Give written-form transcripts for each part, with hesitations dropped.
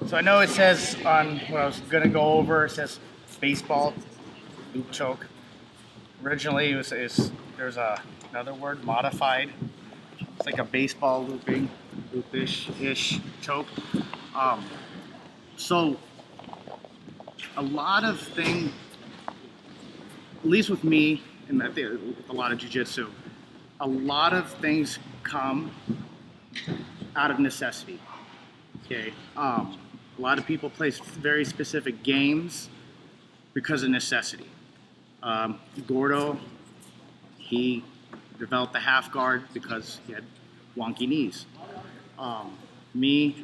So I know it says on what I was gonna go over, it says baseball loop choke. Originally, there's another word, modified. It's like a baseball loopish choke. Um, so a lot of things, at least with me, and I think with a lot of jujitsu, a lot of things come out of necessity. Okay. A lot of people play very specific games because of necessity. Gordo, he developed the half guard because he had wonky knees. Me,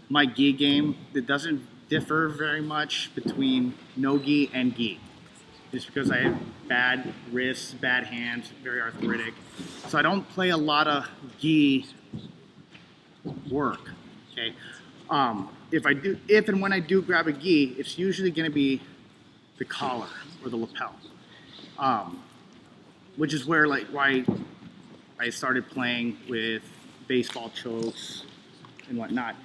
my gi game, it doesn't differ very much between no gi and gi. Just because I have bad wrists, bad hands, very arthritic. So I don't play a lot of gi work. Okay. If and when I do grab a gi, it's usually going to be the collar or the lapel, which is why I started playing with baseball chokes and whatnot.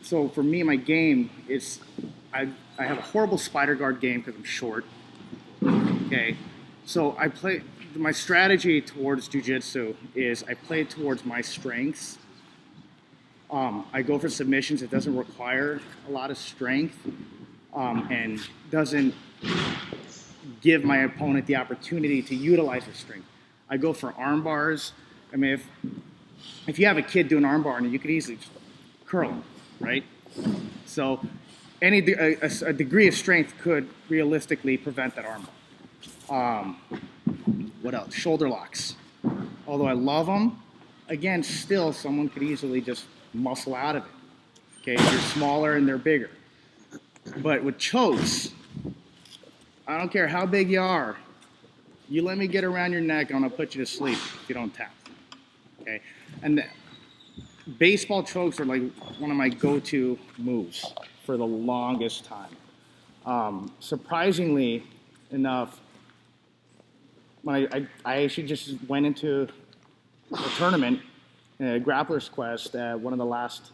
So for me, my game is I have a horrible spider guard game because I'm short. Okay, so my strategy towards jujitsu is I play towards my strengths. I go for submissions. It doesn't require a lot of strength and doesn't give my opponent the opportunity to utilize his strength. I go for arm bars. I mean, if you have a kid doing arm bar, you could easily just curl him, right? So a degree of strength could realistically prevent that arm bar. What else? Shoulder locks. Although I love them, again, still someone could easily just muscle out of it. Okay, they're smaller and they're bigger. But with chokes, I don't care how big you are, you let me get around your neck and I'll put you to sleep if you don't tap. Okay, and baseball chokes are like one of my go-to moves for the longest time. Surprisingly enough, when I actually just went into a tournament, Grappler's Quest, one of the last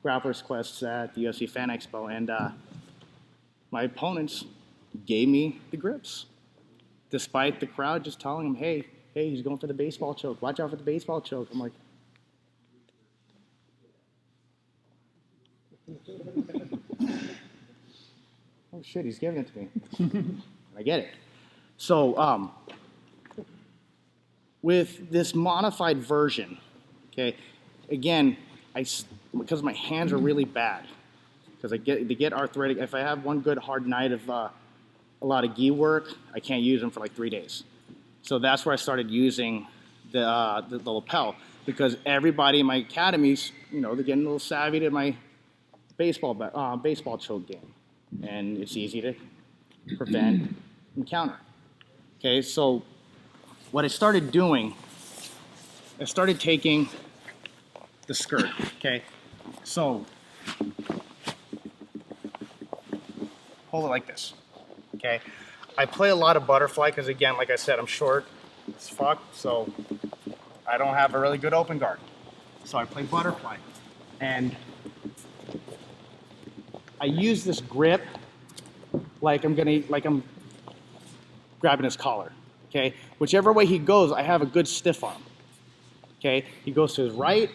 Grappler's Quests at the UFC Fan Expo, and my opponents gave me the grips, despite the crowd just telling him, hey, he's going for the baseball choke. Watch out for the baseball choke. I'm like, oh shit, he's giving it to me. I get it. So with this modified version, okay, again, because my hands are really bad, because they get arthritic. If I have one good hard night of a lot of gi work, I can't use them for like 3 days. So that's where I started using the lapel, because everybody in my academies, they're getting a little savvy to my baseball choke game, and it's easy to prevent and counter. Okay, so what I started doing, I started taking the skirt. Okay, so hold it like this. Okay, I play a lot of butterfly because, again, like I said, I'm short as fuck, so I don't have a really good open guard. So I play butterfly, and I use this grip like I'm grabbing his collar. Okay, whichever way he goes, I have a good stiff arm. Okay, he goes to his right,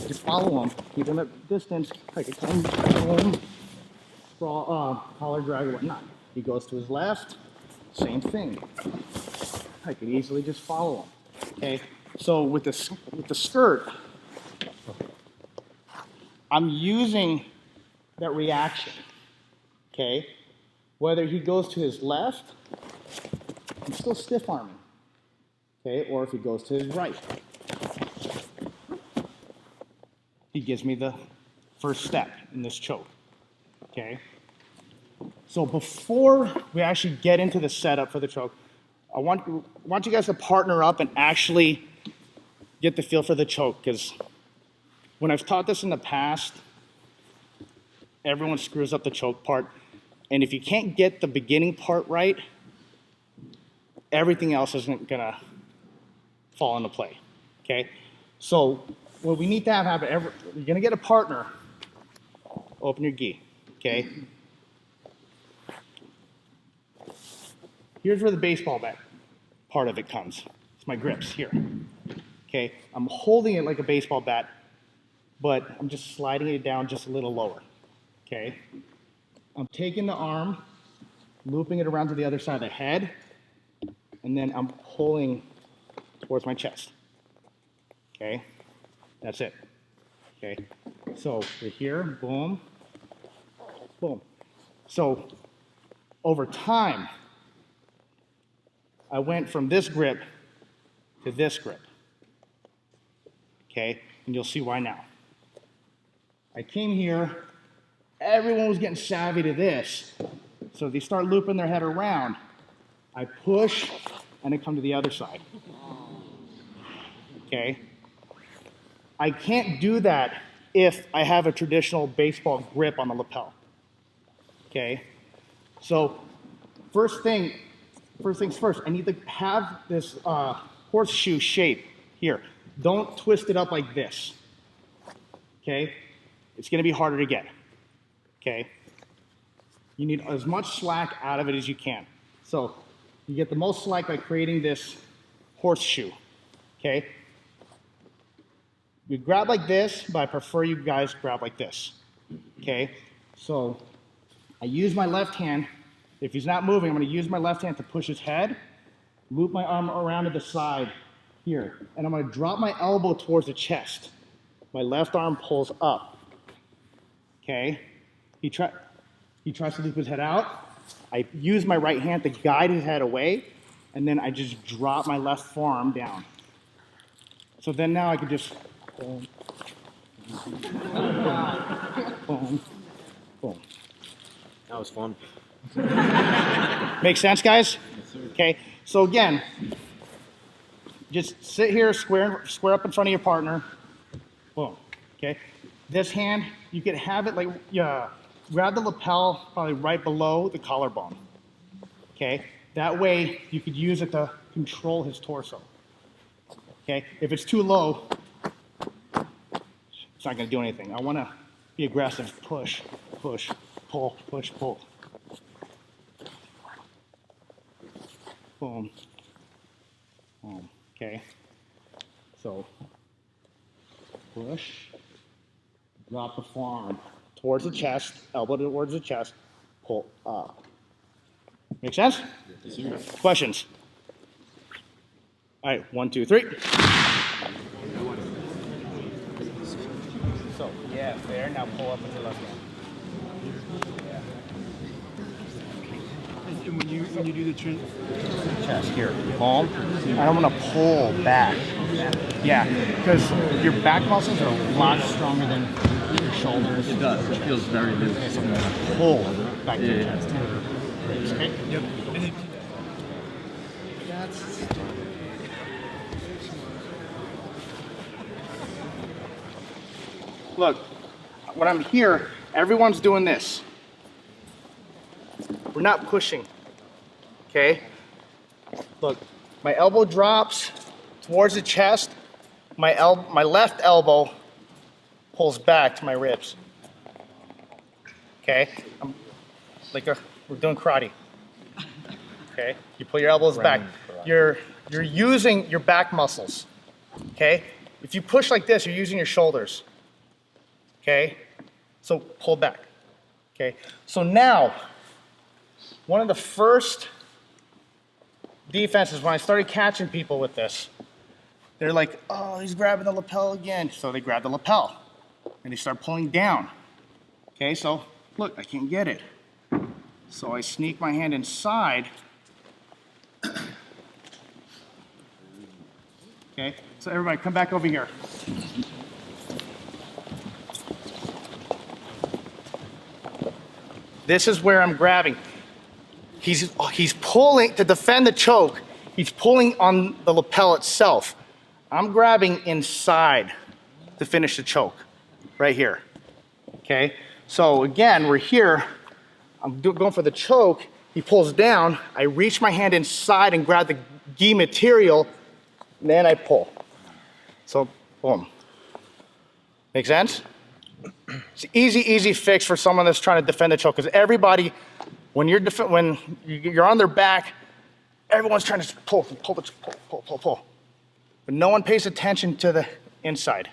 just follow him, keep him at distance, like a collar drag or whatnot. He goes to his left, same thing. I could easily just follow him. Okay, so with the skirt, I'm using that reaction. Okay, whether he goes to his left, I'm still stiff arming. Okay, or if he goes to his right, he gives me the first step in this choke. Okay, so before we actually get into the setup for the choke, I want you guys to partner up and actually get the feel for the choke, because when I've taught this in the past, everyone screws up the choke part, and if you can't get the beginning part right, everything else isn't gonna fall into play. Okay, so what we need to have happen, you're gonna get a partner, open your gi, okay? Here's where the baseball bat part of it comes. It's my grips here, okay? I'm holding it like a baseball bat, but I'm just sliding it down just a little lower, okay? I'm taking the arm, looping it around to the other side of the head, and then I'm pulling towards my chest, okay? That's it, okay? So we're here, boom, boom. So over time, I went from this grip to this grip, okay? And you'll see why now. I came here, everyone was getting savvy to this. So they start looping their head around. I push, and I come to the other side, okay? I can't do that if I have a traditional baseball grip on the lapel, okay? So first things first, I need to have this horseshoe shape here. Don't twist it up like this, okay? It's gonna be harder to get, okay? You need as much slack out of it as you can. So you get the most slack by creating this horseshoe, okay? You grab like this, but I prefer you guys grab like this, okay? So I use my left hand. If he's not moving, I'm gonna use my left hand to push his head, loop my arm around to the side here, and I'm gonna drop my elbow towards the chest. My left arm pulls up, okay? He tries to loop his head out. I use my right hand to guide his head away, and then I just drop my left forearm down. So then now I can just boom, boom, boom. That was fun. Make sense, guys? Okay, so again, just sit here, square up in front of your partner. Boom, okay? This hand, you could have it like, grab the lapel probably right below the collarbone, okay? That way, you could use it to control his torso, okay? If it's too low, it's not gonna do anything. I wanna be aggressive, push, push, pull, push, pull. Boom, boom, okay? So, push, drop the forearm towards the chest, elbow towards the chest, pull up. Make sense? Yes, questions? All right, 1, 2, 3. So, yeah, fair. Now pull up with your left hand. And when you do the Chest here, palm. I don't want to pull back. Yeah, because your back muscles are a lot stronger than your shoulders. It does. It feels very loose. Okay, so I'm going to pull back to your chest. Okay? Yep. Look, when I'm here, everyone's doing this. We're not pushing, okay? Look, my elbow drops towards the chest. My left elbow pulls back to my ribs, okay? We're doing karate, okay? You pull your elbows back. You're using your back muscles, okay? If you push like this, you're using your shoulders, okay? So pull back, okay? So now, one of the first defenses when I started catching people with this, they're like, oh, he's grabbing the lapel again. So they grab the lapel and they start pulling down. Okay, so look, I can't get it. So I sneak my hand inside. Okay, so everybody come back over here. This is where I'm grabbing. He's pulling to defend the choke. He's pulling on the lapel itself. I'm grabbing inside to finish the choke, right here. Okay. So again, we're here. I'm going for the choke. He pulls down. I reach my hand inside and grab the gi material. And then I pull. So boom, Make sense? It's an easy fix for someone that's trying to defend the choke, because everybody, when you're on their back, everyone's trying to pull. But no one pays attention to the inside.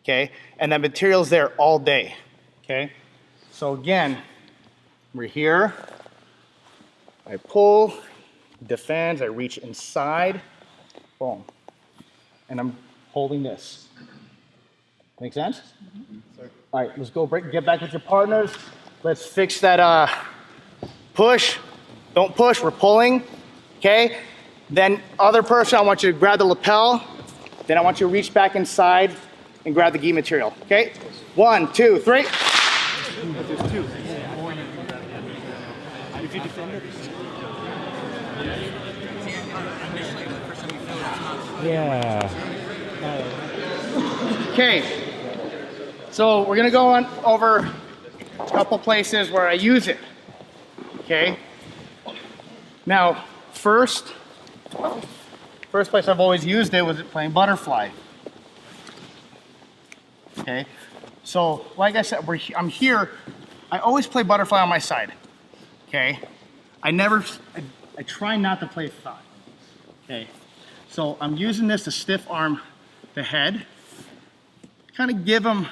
Okay? And that material's there all day. Okay? So again, we're here. I pull, defends, I reach inside, boom. And I'm holding this. Make sense? All right, let's go get back with your partners. Let's fix that push. Don't push, we're pulling, okay? Then other person, I want you to grab the lapel. Then I want you to reach back inside and grab the gi material, okay? 1, 2, 3. There's 2. If you defend it. Yeah. Okay, so we're gonna go on over a couple places where I use it, okay? Now, first place I've always used it was playing butterfly. Okay, so like I said, I'm here. I always play butterfly on my side. Okay, I try not to play thigh. Okay, so I'm using this to stiff arm the head, kind of give him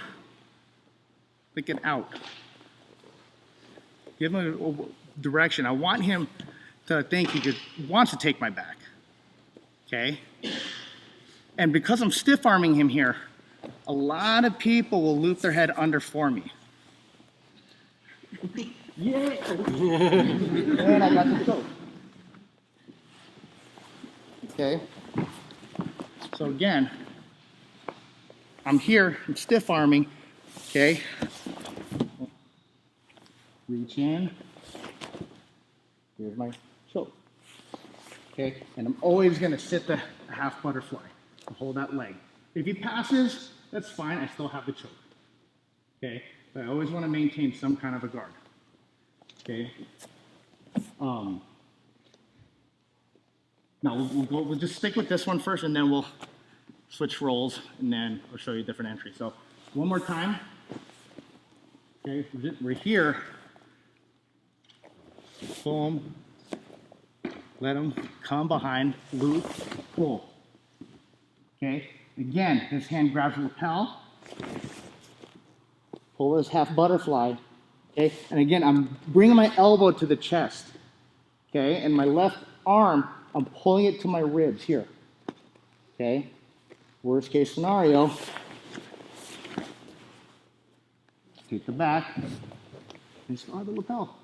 like an out. Give him a direction. I want him to think he wants to take my back. Okay? And because I'm stiff arming him here, a lot of people will loop their head under for me. Yeah. And I got the choke. Okay? So again, I'm here, I'm stiff arming, okay? Reach in. Here's my choke. Okay, and I'm always gonna sit the half butterfly and hold that leg. If he passes, that's fine, I still have the choke. Okay, but I always wanna maintain some kind of a guard. Okay. Now we'll just stick with this one first, and then we'll switch roles, and then I'll show you different entries. So one more time. Okay, we're here. Boom. Let him come behind, loop, pull. Okay, again, his hand grabs the lapel. Pull his half butterfly. Okay, and again, I'm bringing my elbow to the chest. Okay, and my left arm, I'm pulling it to my ribs here. Okay, worst case scenario, take the back and start the lapel.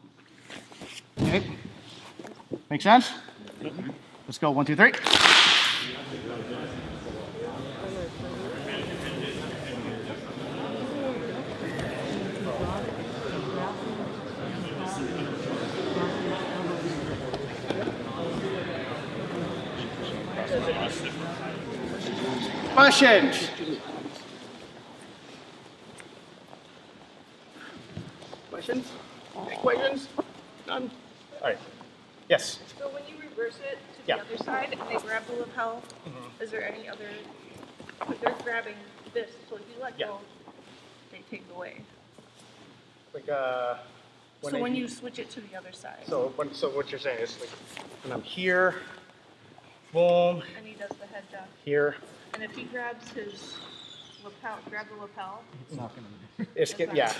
Okay, make sense? Let's go, 1, 2, 3. Questions? Questions? Any questions? None? All right. Yes. So when you reverse it to the Yeah. other side and they grab the lapel, is there any other, like they're grabbing this, so if you let Yeah. go, they take away. Like So when you switch it to the other side, so what you're saying is like when I'm here, boom, and he does the head duck, here, and if he grabs his lapel, grab the lapel, it's that's not- yeah. Okay.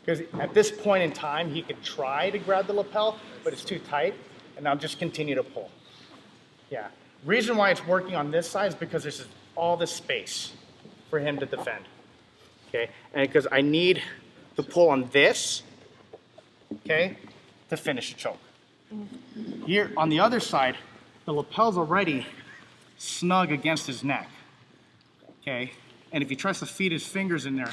Because at this point in time, he could try to grab the lapel, but it's too tight, and I'll just continue to pull. Yeah. Reason why it's working on this side is because there's all this space for him to defend. Okay? And because I need to pull on this, okay, to finish the choke. Here on the other side, the lapel's already snug against his neck. Okay? And if he tries to feed his fingers in there,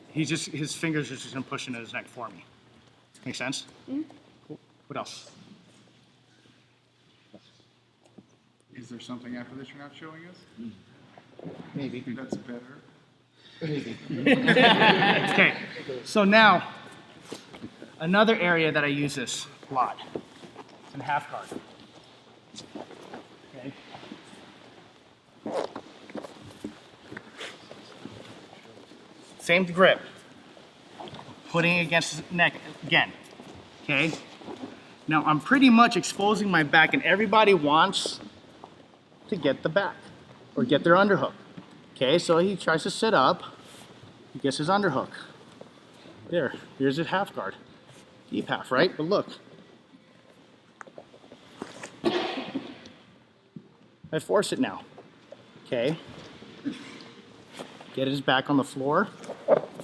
his fingers are just gonna push into his neck for me. Make sense? Cool. What else? Is there something after this you're not showing us? Maybe. That's better. Okay. So now, another area that I use this a lot. It's in half guard. Okay. Same grip. Putting it against his neck again, okay? Now I'm pretty much exposing my back, and everybody wants to get the back or get their underhook. Okay, so he tries to sit up, he gets his underhook. There, here's his half guard. Deep half, right? But look. I force it now, okay? Get his back on the floor,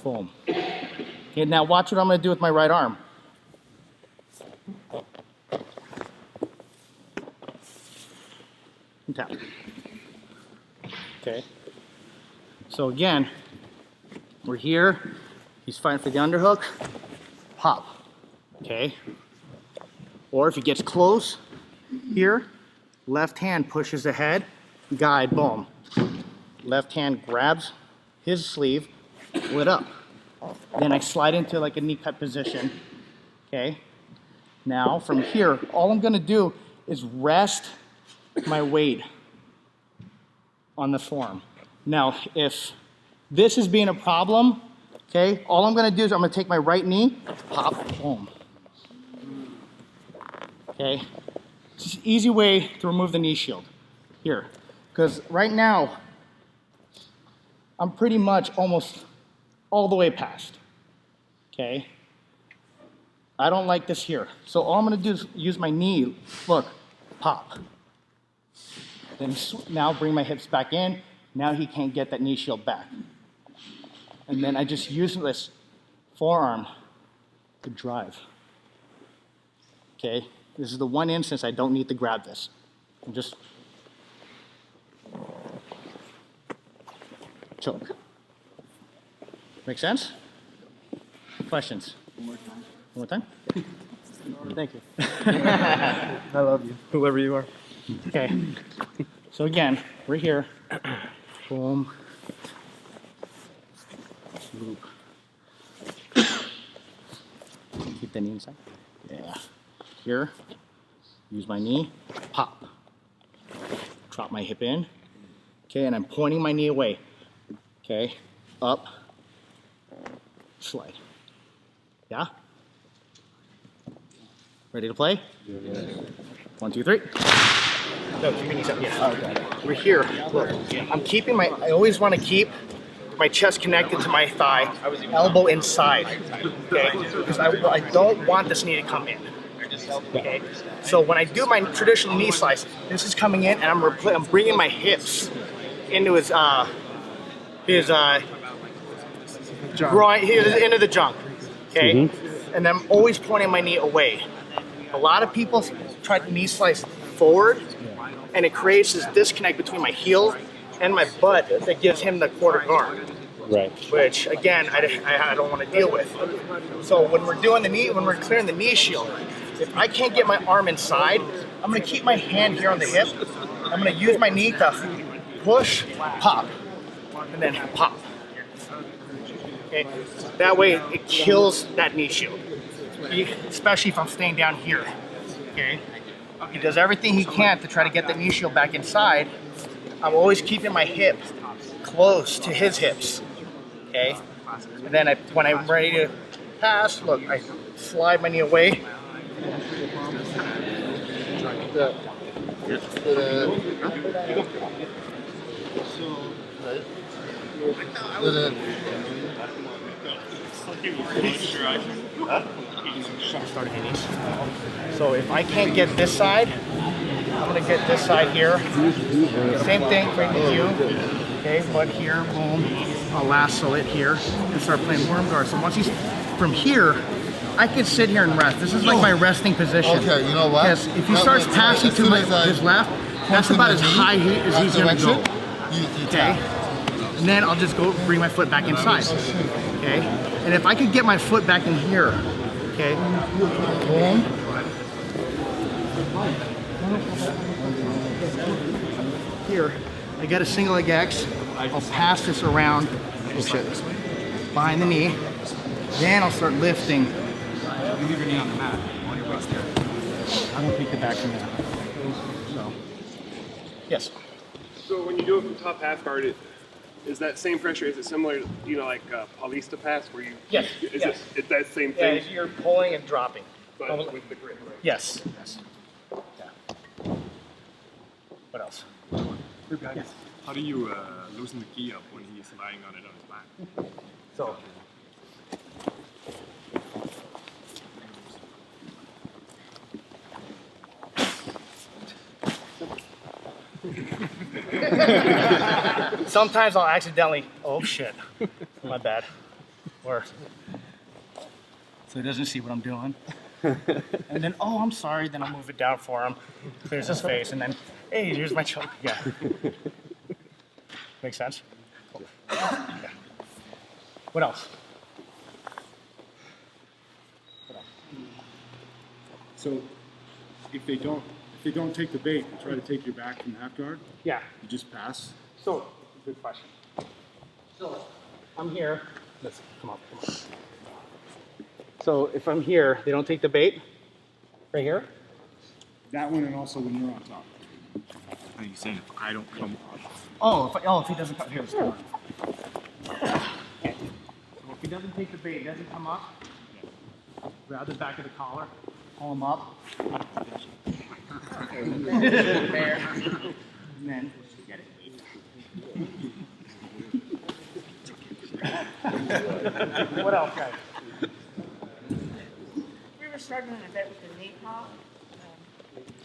boom. Okay, now watch what I'm gonna do with my right arm. And tap. Okay. So again, we're here. He's fighting for the underhook. Pop. Okay. Or if he gets close here, left hand pushes ahead, guide, boom. Left hand grabs his sleeve, lit up. Then I slide into like a knee cut position. Okay. Now from here, all I'm gonna do is rest my weight on the forearm. Now, if this is being a problem, okay, all I'm gonna do is I'm gonna take my right knee, pop, boom. Okay, it's just an easy way to remove the knee shield here. Because right now, I'm pretty much almost all the way past, okay? I don't like this here. So all I'm gonna do is use my knee, look, pop. Then now bring my hips back in. Now he can't get that knee shield back. And then I just use this forearm to drive. Okay, this is the one instance I don't need to grab this. I'm just choke. Make sense? Questions? One more time? Thank you. I love you. Whoever you are. Okay, so again, we're here. Boom. Loop. Keep the knee inside. Yeah. Here, use my knee, pop. Drop my hip in. Okay, and I'm pointing my knee away. Okay, up, slide. Yeah? Ready to play? Yes. 1, 2, 3. No, keep your knees up. Yeah. Okay. We're here. Look, I'm keeping my. I always want to keep my chest connected to my thigh, elbow inside. Okay, because I don't want this knee to come in. Okay. So when I do my traditional knee slice, this is coming in, and I'm bringing my hips into his groin, into the junk. Okay, and I'm always pointing my knee away. A lot of people try to knee slice forward, and it creates this disconnect between my heel and my butt that gives him the quarter guard. Right. Which again, I don't want to deal with. So when we're doing the knee, when we're clearing the knee shield, if I can't get my arm inside, I'm gonna keep my hand here on the hip. I'm gonna use my knee to push, pop, and then pop. Okay. That way it kills that knee shield. Especially if I'm staying down here. Okay. He does everything he can to try to get the knee shield back inside. I'm always keeping my hip close to his hips. Okay. And then when I'm ready to pass, look, I slide my knee away. So if I can't get this side, I'm gonna get this side here. Same thing for you. Okay, but here, boom, I'll lasso it here and start playing worm guard. So once he's from here, I can sit here and rest. This is like my resting position. Okay, you know what? Because if he starts passing to his left, that's about as high as he's gonna go. Okay, and then I'll just go bring my foot back inside. Okay, and if I could get my foot back in here, okay, boom. Here, I got a single leg X. I'll pass this around behind the knee. Then I'll start lifting. You leave your knee on the mat while your weight's there. I don't take it back from there. So, yes. So when you do it from top half guard, Is that same pressure? Is it similar, like Paulista pass where you? Yes, Is yes. it that same Yeah, thing? you're pulling and dropping. But with the grip, right? Yes. Yes. Yeah. What else? Yes. How do you loosen the key up when he's lying on it on his back? So. Sometimes I'll accidentally, oh shit, my bad. Or, so he doesn't see what I'm doing. And then, oh, I'm sorry, then I'll move it down for him, clears his face, and then, hey, here's my choke. Yeah. Make sense? Cool. Yeah. What else? So if they don't take the bait and try to take your back from half guard, Yeah. you just pass. So, good question. So, I'm here. Let's come on. So, if I'm here, they don't take the bait. Right here. That one and also when you're on top. Are you saying if I don't come up? If he doesn't come here, let's come on. Okay. So if he doesn't take the bait, doesn't come up. Grab the back of the collar, pull him up. And then get it. What else, guys? We were struggling a bit with the knee pop.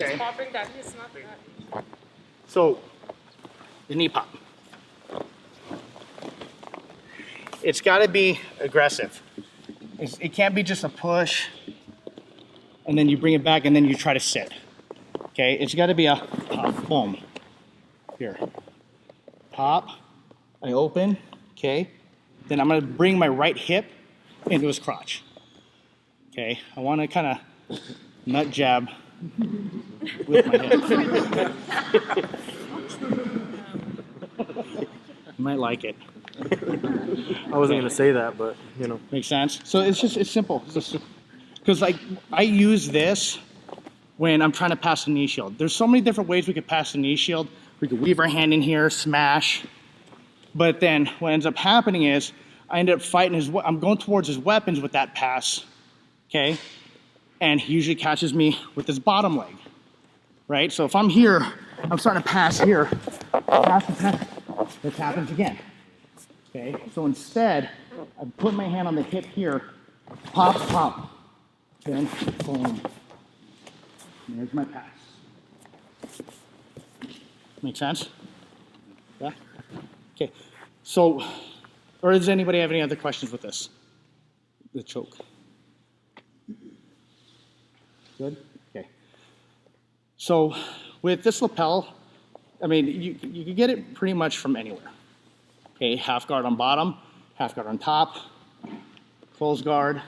Okay. Popping that is not that. So, the knee pop. It's got to be aggressive. It can't be just a push, and then you bring it back, and then you try to sit. Okay, it's got to be a pop, boom. Here, pop. I open. Okay, then I'm gonna bring my right hip into his crotch. Okay, I want to kind of nut jab with my hip. You might like it. I wasn't gonna say that, but you know. Makes sense? So it's simple. Because like I use this when I'm trying to pass a knee shield. There's so many different ways we could pass a knee shield. We could weave our hand in here, smash. But then what ends up happening is I end up fighting I'm going towards his weapons with that pass, okay? And he usually catches me with his bottom leg, right? So if I'm here, I'm starting to pass here, pass. This happens again, okay? So instead, I put my hand on the hip here, pop, pop, then boom. There's my pass. Make sense? Yeah? Okay, so, or does anybody have any other questions with this? The choke. Good? Okay. So, with this lapel, I mean, you can get it pretty much from anywhere. Okay, half guard on bottom, half guard on top, close guard.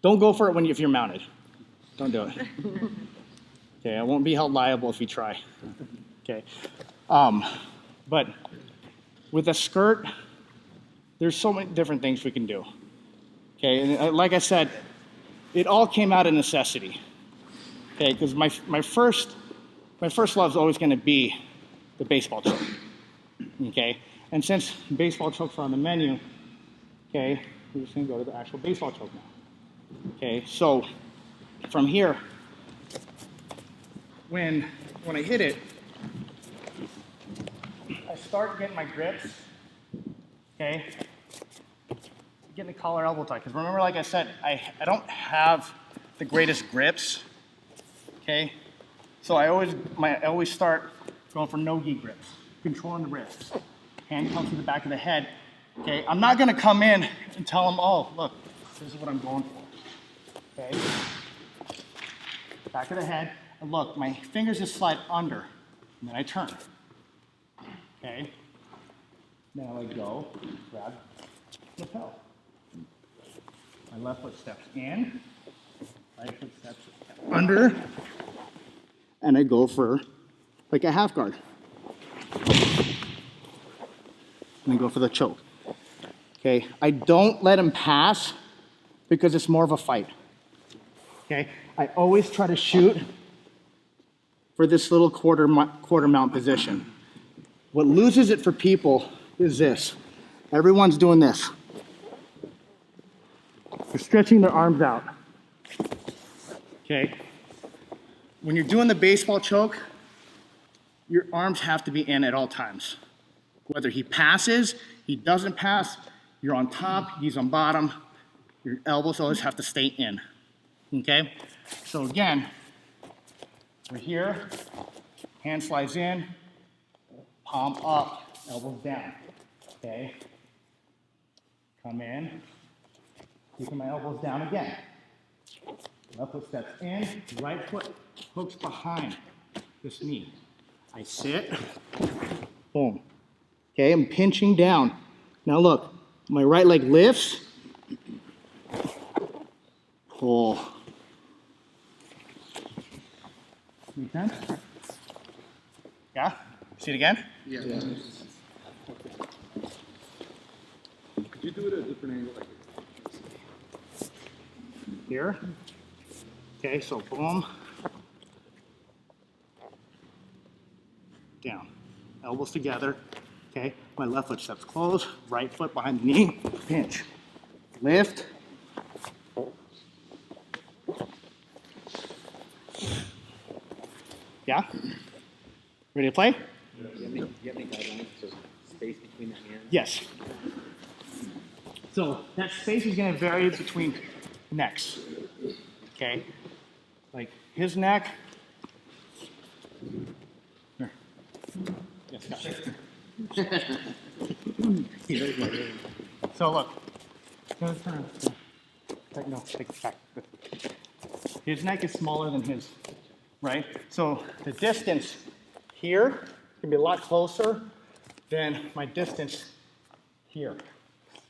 Don't go for it if you're mounted. Don't do it. Okay, I won't be held liable if you try. Okay, but with a skirt, there's so many different things we can do. Okay, and like I said, it all came out of necessity. Okay, because my first love is always going to be the baseball choke. Okay, and since baseball chokes are on the menu, okay, we're just going to go to the actual baseball choke now. Okay, so from here, when I hit it, I start getting my grips. Okay, getting the collar elbow tight. Because remember, like I said, I don't have the greatest grips. Okay, so I always start going for no-gi grips, controlling the wrists. Hand comes to the back of the head. Okay, I'm not going to come in and tell them, oh, look, this is what I'm going for. Okay, back of the head, and look, my fingers just slide under, and then I turn. Okay, now I go, grab lapel. My left foot steps in, right foot steps under, and I go for like a half guard. And I go for the choke. Okay, I don't let him pass because it's more of a fight. Okay, I always try to shoot for this little quarter mount position. What loses it for people is this. Everyone's doing this. They're stretching their arms out. Okay? When you're doing the baseball choke, your arms have to be in at all times. Whether he passes, he doesn't pass, you're on top, he's on bottom, your elbows always have to stay in. Okay? So again, we're here, hand slides in, palm up, elbows down. Okay? Come in, keeping my elbows down again. Left foot steps in, right foot hooks behind this knee. I sit, boom. Okay, I'm pinching down. Now look, my right leg lifts, pull. Make sense? Yeah? See it again? Yeah. Could you do it at a different angle? Like Here. Okay, so boom. Down. Elbows together. Okay, my left foot steps close, right foot behind the knee, pinch. Lift. Yeah? Ready to play? Do you have any guidelines for space between the hands? Yes. So that space is going to vary between necks. Okay? Like his neck. Here. Yes, got it. So look. No, turn. No, take it back. His neck is smaller than his, right? So the distance here can be a lot closer than my distance here.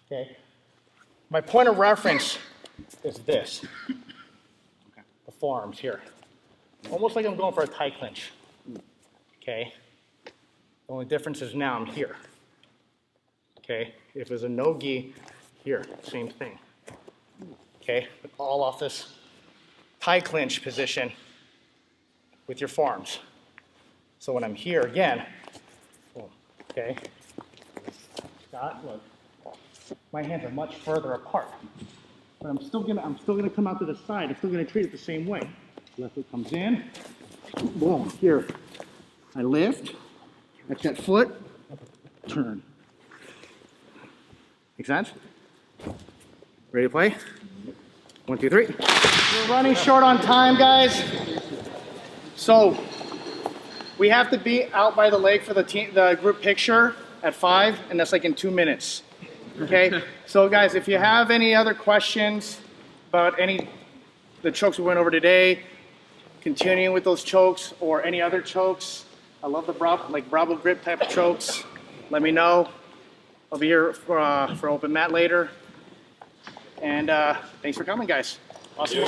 Okay? My point of reference is this. The forearms here. Almost like I'm going for a tie clinch. Okay? The only difference is now I'm here. Okay? If it was a no-gi, here, same thing. Okay? But all off this tie clinch position with your forearms. So when I'm here again, boom, okay? Scott, look. My hands are much further apart. But I'm still gonna come out to the side. I'm still gonna treat it the same way. Left foot comes in, boom, here. I lift, catch that foot, turn. Make sense? Ready to play? 1, 2, 3. We're running short on time, guys. So we have to be out by the lake for the group picture at 5, and that's like in 2 minutes. Okay? So guys, if you have any other questions about the chokes we went over today, continuing with those chokes or any other chokes, I love the Bravo grip type of chokes. Let me know. I'll be here for open mat later. And thanks for coming, guys. Awesome.